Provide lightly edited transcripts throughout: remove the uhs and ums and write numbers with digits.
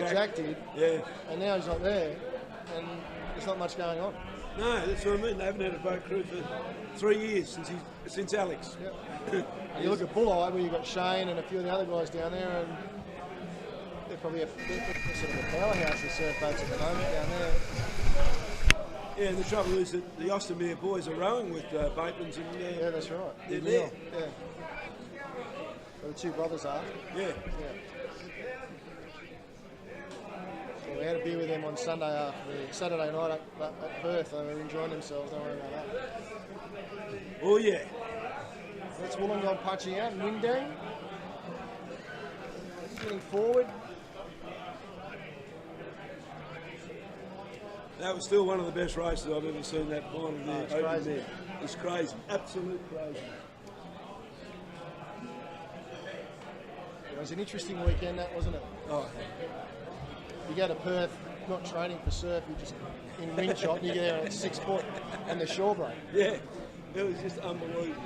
like Jack did. Yeah. And now he's not there, and there's not much going on. No, that's what I mean. They haven't had a boat crew for 3 years since Alex. Yep. You look at Bulleye, where you've got Shane and a few of the other guys down there, and they're probably a sort of a powerhouse of surf boats at the moment down there. Yeah, and the trouble is that the Ostermere boys are rowing with Bateman's and yeah, that's right. They're there. Yeah. Well, the two brothers are. Yeah. We had a beer with them on Saturday night at Perth. They were enjoying themselves. Don't worry about that. Oh yeah. That's Wollongong punching out. Windang getting forward. That was still one of the best races I've ever seen. That final there. It's crazy. There. It's crazy. Absolute crazy. It was an interesting weekend, that wasn't it? Oh. You go to Perth, not training for surf, you just in wind shot, and you get there at 6 foot and the shore break. Yeah, it was just unbelievable.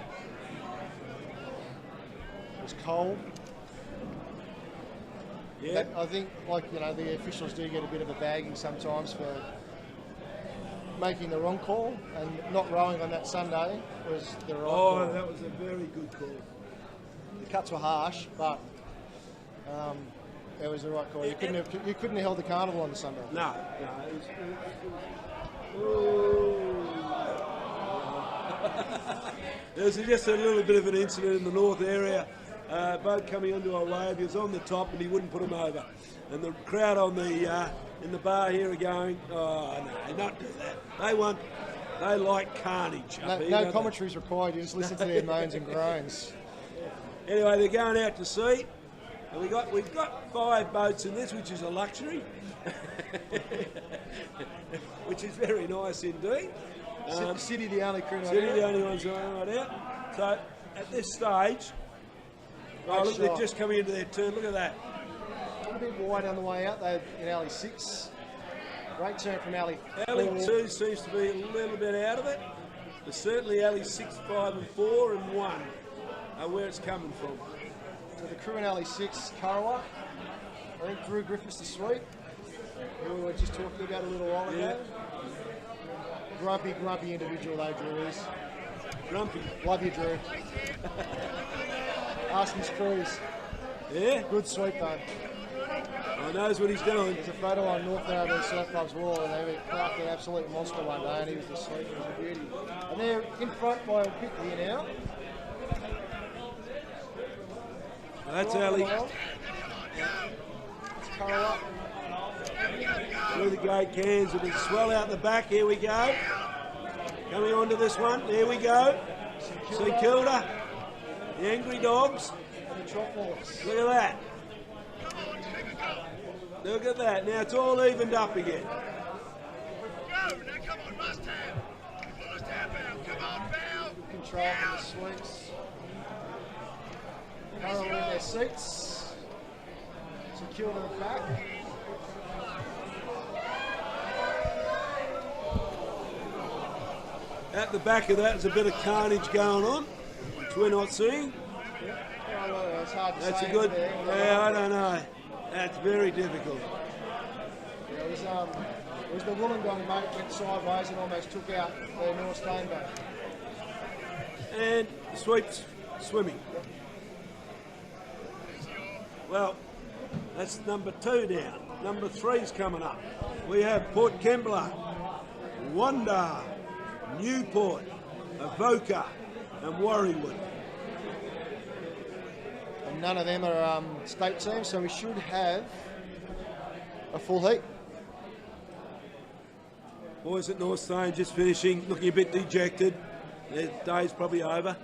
It was cold. Yeah. But I think, the officials do get a bit of a bagging sometimes for making the wrong call, and not rowing on that Sunday was the right call. Oh, that was a very good call. The cuts were harsh, but it was the right call. You couldn't have held the carnival on the Sunday. No. There was just a little bit of an incident in the north area. Boat coming onto a wave. He was on the top and he wouldn't put him over. And the crowd on the in the bar here are going, oh no, not do that. They like carnage. No commentaries required. You just listen to their moans and groans. Anyway, they're going out to sea. And we've got 5 boats in this, which is a luxury, which is very nice indeed. City the only crew. City the only ones going right out. So at this stage, look, they're just coming into their turn. Look at that. A bit wide on the way out. They're in alley 6. Great turn from alley 4. Alley 2 seems to be a little bit out of it. But certainly alley 6, 5 and 4 and 1 are where it's coming from. So the crew in alley 6, Karawa. I think Drew Griffiths the Sweet, who we were just talking about a little while ago. Grumpy individual though, Drew is. Grumpy. Love you, Drew. Arson's Cruise. Yeah? Good sweep though. I knows what he's doing. There's a photo on North Steyne Surf Club's wall, and they cracked an absolute monster one day, and he was the sweep. It was a beauty. And they're in front by a bit here now. That's alley. It's Karawa. Through the gate cans, with a swell out the back. Here we go. Coming on to this one. There we go. St Kilda. The Angry Dogs. And the Trot Boys. Look at that. Look at that. Now it's all evened up again. Go! Now come on, must have! Must have, Bell! Come on, Bell! Good control from the sweeps. Karawa in their seats. St Kilda back. At the back of that is a bit of carnage going on, which we're not seeing. It's hard to That's say a good. there. Yeah, I don't know. That's very difficult. It was the Wollongong boat went sideways and almost took out the North Steyne boat. And sweeps swimming. Well, that's number 2 down. Number 3's coming up. We have Port Kembla, Wanda, Newport, Avoca, and Warriewood. And none of them are state teams, so we should have a full heat. Boys at North Steyne just finishing, looking a bit dejected. Their day's probably over.